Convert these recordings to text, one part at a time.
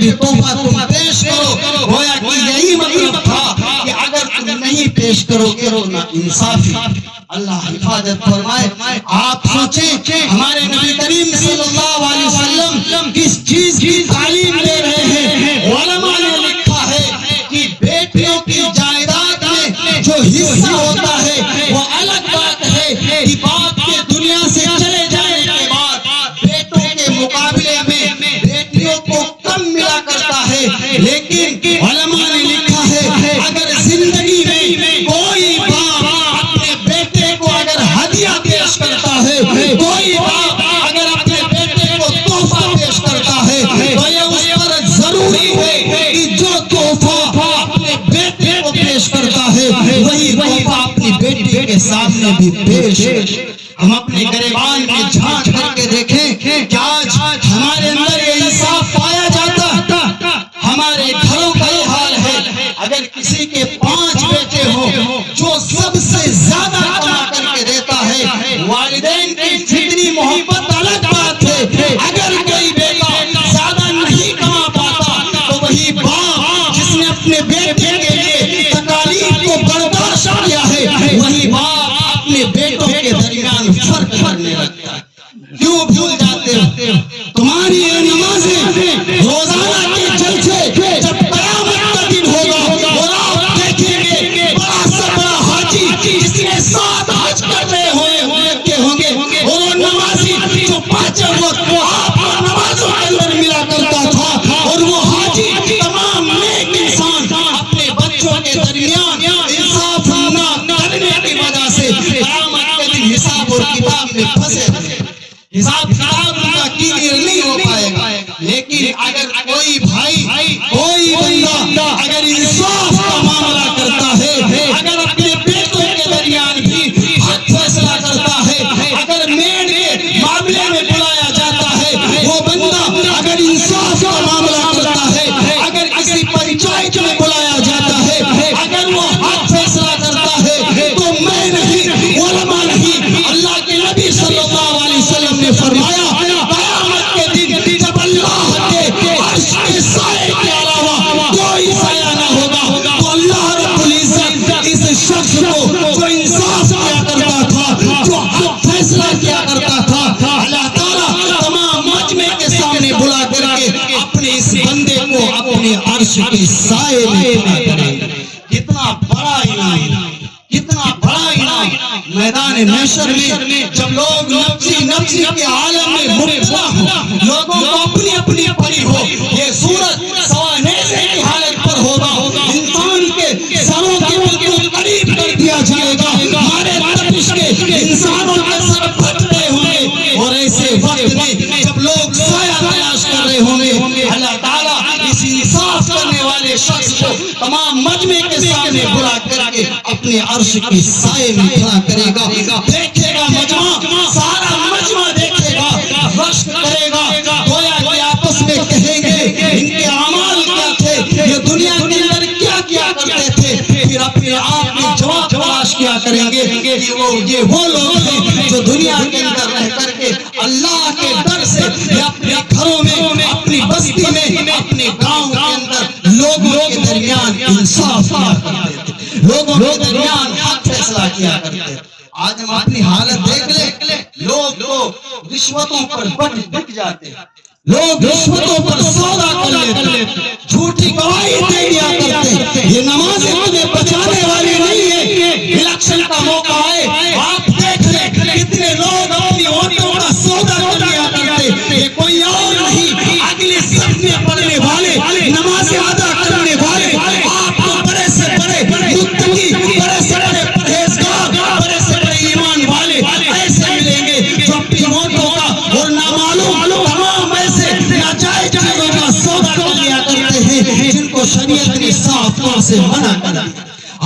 بھی تحفہ تم پیش کرو. گویا کہ یہی مطلب تھا کہ اگر تم نہیں پیش کرو گے تو نا انصافی. اللہ حفاظت فرمائے. آپ سوچیں ہمارے نبی کریم صلی اللہ علیہ وسلم کس چیز کی تعلیم دے رہے ہیں. علماء نے لکھا ہے کہ بیٹیوں کی جائیداد میں جو حصہ ہوتا ہے وہ الگ بات ہے کہ باپ کے دنیا سے چلے جانے کے بعد بیٹوں کے مقابلے میں بیٹیوں کو کم ملا کرتا ہے. لیکن علماء نے لکھا ہے اگر زندگی میں کوئی باپ اپنے بیٹے کو اگر ہدیہ پیش کرتا ہے, کوئی باپ اگر اپنے بیٹے کو تحفہ پیش کرتا ہے تو یہ اس پر ضروری ہے کہ جو تحفہ اپنے بیٹے کو پیش کرتا ہے وہی تحفہ اپنی بیٹی کے سامنے بھی پیش. ہم اپنے گریبان میں جھانک کر کے دیکھیں کہ آج ہمارے اندر یہ انصاف پایا جاتا. ہمارے گھروں کا یہ حال ہے. اگر کسی کے 5 بیٹے ہوں جو سب سے زیادہ کما کر کے دیتا ہے, والدین کی جتنی محبت الگ بات ہے. اگر کوئی بیٹا زیادہ نہیں کما پاتا تو وہی باپ جس نے اپنے بیٹے کے لیے تکالیف کو برداشت کیا ہے وہی باپ اپنے بیٹوں کے درمیان فرق کرنے لگتا ہے. کیوں بھول جاتے ہو؟ تمہاری یہ نمازیں روزانہ کے جلسے جب قیامت کا دن ہوگا اور آپ دیکھیں گے بڑا سا بڑا حاجی جس نے 7 حج کرنے ہوں گے اور وہ نمازی جو 5 وقت آپ کو نمازوں کے اندر ملا کرتا تھا, اور وہ حاجی تمام نیک انسان اپنے بچوں کے درمیان انصاف نہ کرنے کی وجہ سے قیامت کے دن حساب اور کتاب میں پھنسے رہے. حساب کتاب کا کلیئر نہیں ہو پائے گا. لیکن اگر کوئی بھائی کوئی بندہ اگر انصاف کا معاملہ کرتا ہے, اگر اپنے بیٹوں کے درمیان بھی حق فیصلہ کرتا ہے, اگر میڈ کے معاملے میں بلایا جاتا ہے وہ بندہ اگر انصاف کا معاملہ کرتا ہے, اگر کسی پنچایت میں بلایا جاتا ہے اگر وہ حق فیصلہ کرتا ہے تو میں نہیں, علماء نہیں, اللہ کے نبی صلی اللہ علیہ وسلم نے فرمایا قیامت کے دن جب اللہ کے عرش کے سائے کے علاوہ کوئی سایہ نہ ہوگا تو اللہ رب العزت اس شخص کو جو انصاف کیا کرتا تھا, جو حق فیصلہ کیا کرتا تھا, اللہ تعالیٰ تمام مجمع کے سامنے بلا کر کے اپنے اس بندے کو اپنے عرش کے سائے میں کھڑا کرے. کتنا بڑا انعام, کتنا بڑا انعام. میدان محشر میں جب لوگ نفسی کے عالم میں مبتلا ہو, لوگوں کو اپنی اپنی پڑی ہو, یہ صورت سوانیزے کی حالت پر ہوگا. انسان کے سروں کے بالکل قریب کر دیا جائے گا, ہمارے تپش کے انسانوں کے سر پھٹ رہے ہوں گے, اور ایسے وقت میں جب لوگ سایہ تلاش کر رہے ہوں گے اللہ تعالیٰ اس انصاف کرنے والے شخص کو تمام مجمع کے سامنے بلا کر کے اپنے عرش کے سائے میں کھڑا کرے گا. دیکھے گا مجمع, سارا مجمع دیکھے گا, رشک کرے گا, گویا کہ آپس میں کہیں گے ان کے اعمال کیا تھے, یہ دنیا کے اندر کیا کیا کرتے تھے. پھر اپنے آپ میں جواب تلاش کیا کریں گے کہ وہ لوگ ہیں جو دنیا کے اندر رہ کر کے اللہ کے ڈر سے یا اپنے گھروں میں, اپنی بستی میں, اپنے گاؤں کے اندر لوگوں کے درمیان انصاف کیا کرتے تھے, لوگوں کے درمیان حق فیصلہ کیا کرتے تھے. آج ہم اپنی حالت دیکھ لیں, لوگ تو رشوتوں پر بک جاتے ہیں, لوگ رشوتوں پر سودا کر لیتے, جھوٹی گواہی دے دیا کرتے. یہ نمازیں تمہیں بچانے والی نہیں ہے. الیکشن کا موقع ہے, آپ دیکھ لیں کتنے لوگ اپنی ووٹوں کا سودا کر لیا کرتے. یہ کوئی اور نہیں, اگلے صف میں پڑھنے والے, نماز ادا کرنے والے, آپ کو بڑے سے بڑے متقی, بڑے سے بڑے پرہیزگار, بڑے سے بڑے ایمان والے ایسے ملیں گے جو اپنی ووٹوں کا اور نامعلوم تمام ایسے ناجائز چیزوں کا سودا کر لیا کرتے ہیں جن کو شریعت نے صاف طور سے منع کر دیا.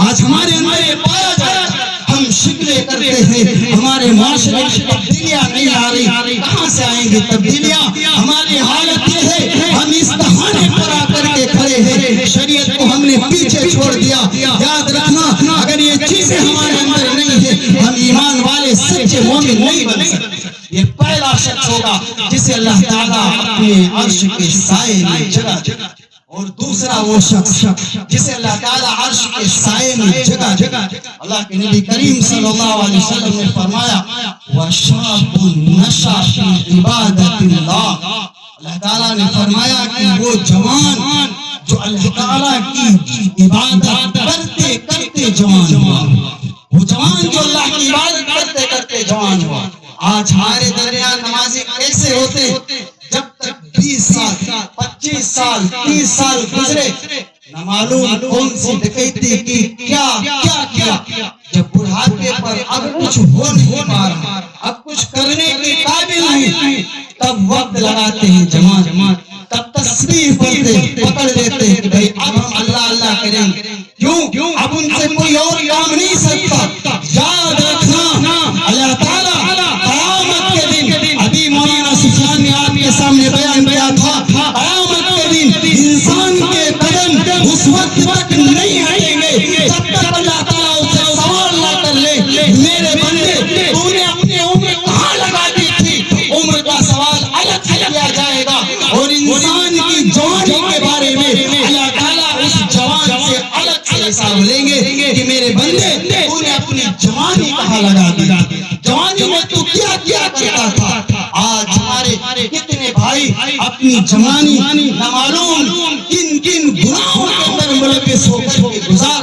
آج ہمارے اندر یہ پایا جائے, ہم شکوے کرتے ہیں ہمارے معاشرے میں تبدیلیاں نہیں آ رہی. کہاں سے آئیں گی تبدیلیاں؟ ہماری حالت یہ ہے ہم اس بہانے پر آ کر کے کھڑے ہیں, شریعت کو ہم نے پیچھے چھوڑ دیا. یاد رکھنا اگر یہ چیزیں ہمارے اندر نہیں ہے ہم ایمان والے سچے مومن نہیں بن سکتے. یہ پہلا شرط شخص ہوگا جسے اللہ تعالیٰ اپنے عرش کے سائے میں جگہ جگہ، اور دوسرا وہ شخص جسے اللہ تعالیٰ عرش کے سائے میں جگہ جگہ۔ اللہ کے نبی کریم صلی اللہ علیہ وسلم نے فرمایا وَشَابٌ نَشَأَ فِي عِبَادَةِ اللَّهِ، اللہ تعالیٰ نے فرمایا کہ وہ جوان جو اللہ تعالیٰ کی عبادت کرتے کرتے جوان ہوا، وہ جوان جو اللہ کی عبادت کرتے کرتے جوان ہوا۔ آج ہمارے درمیان نمازی کیسے ہوتے؟ جب تک 20 سال 25 سال 30 سال گزرے نہ معلوم کون سی ڈکیتی کی کیا کیا، جب بڑھاپے پر اب کچھ ہو نہیں پا رہا، اب کچھ کرنے کے قابل نہیں، تب وقت لگاتے ہیں جماعت، تب تسبیح پڑھتے پکڑ لیتے ہیں کہ بھائی اب ہم اللہ اللہ کریں گے، کیوں اب ان سے کوئی اور کام نہیں سکتا۔ یاد رکھنا اللہ تعالیٰ قیامت کے دن، ابھی مولانا سفیان نے آپ کے سامنے بیان کیا تھا، قیامت کے دن انسان کے قدم اس وقت تک نہیں ہٹیں گے جب تک اللہ تعالیٰ اسے سوال نہ کر لے میرے بندے تو نے اپنی عمر کہاں لگا دی تھی۔ عمر کا سوال الگ سے کیا جائے گا، اور انسان کی جوانی کے بارے میں اللہ تعالیٰ اس جوان سے الگ سے حساب لیں گے کہ میرے بندے تو نے اپنی جوانی کہاں لگا دی، جوانی میں تو کیا کیا کرتا تھا۔ آج ہمارے کتنے بھائی اپنی جوانی نہ معلوم کن کن گناہوں کے اندر ملوث ہو کر گزار،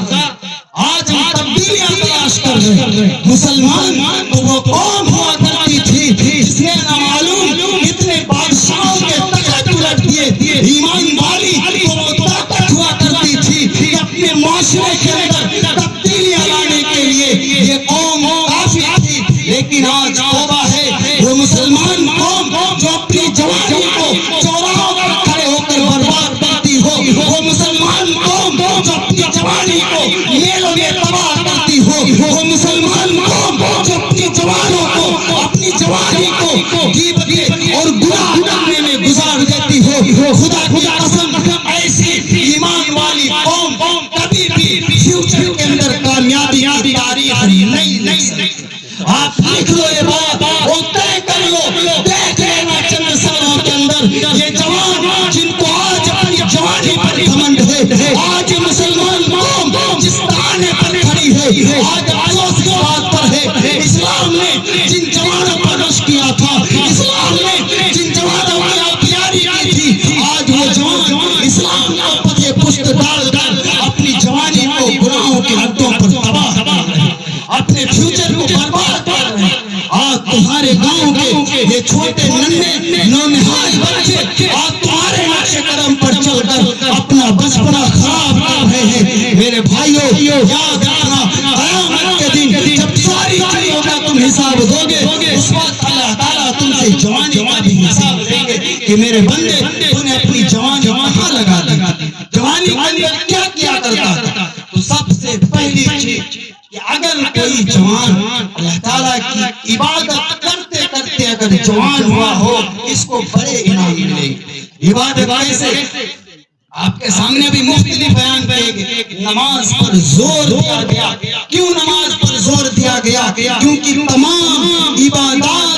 آج ہم تبدیلیاں تلاش کر رہے ہیں۔ مسلمان تو وہ قوم ہوا کرتی تھی جس نے نہ معلوم کتنے بادشاہوں کے تخت الٹ دیے، ایمان والی تو وہ طاقت ہوا کرتی تھی کہ اپنے معاشرے کے اندر تبدیلیاں لانے کے لیے یہ قوم کافی تھی، لیکن آج توبہ ہے وہ مسلمان قوم جو اپنی جوانی کو چوراہوں پر کھڑے ہو کر برباد کرتی ہو، وہ مسلمان قوم جو اپنی جوانی کو میلوں میں تباہ کرتی ہو، وہ مسلمان قوم جو اپنی جوانوں کو اپنی جوانی کو غیبت اور گناہ کرنے میں گزار دیتی ہو۔ خدا کی قسم ایسی ایمان والی قوم کبھی بھی فیوچر کے اندر کامیابی کی تاریخ نہیں لکھ سکتی۔ آپ لکھ لو یہ بات اور طے کر لو، دیکھ لینا چند سالوں کے اندر یہ جوان جن کو آج اپنی جوانی پر گھمنڈ ہے، آج مسلمان قوم جس تانے پر کھڑی ہے، آج افسوس کی بات پر ہے اسلام نے جن جوانوں پر رش کیا تھا، اسلام نے جن جوانوں کی پیاری کی تھی، آج وہ جوان اسلام کو پتے پشت ڈال کر اپنی جوانی کو گناہوں کے حدوں پر تباہ کر رہے ہیں، اپنے فیوچر کو برباد کر رہے ہیں۔ آج تمہارے گاؤں کے یہ چھوٹے ننھے نونہال بچے آج تمہارے نقش قدم پر چل کر اپنا بچپنا خراب کر رہے ہیں۔ میرے بھائیو یاد رکھنا قیامت کے دن جب ساری چیزوں کا تم حساب دو گے، اس وقت اللہ تعالیٰ تم سے جوانی کا بھی حساب لیں گے کہ میرے بندے تو نے اپنی جوانی کہاں لگا دی، جوانی کے اندر کیا کیا کرتا تھا۔ تو سب سے پہلی چیز کہ اگر کوئی جوان اللہ تعالیٰ کی عبادت کرتے کرتے اگر جوان ہوا ہو، اس کو بڑے انعام ملیں گے۔ عبادت کیسے؟ آپ کے سامنے بھی مختلف بیان کریں گے۔ نماز پر زور دیا گیا، کیوں نماز پر زور دیا گیا؟ کیونکہ تمام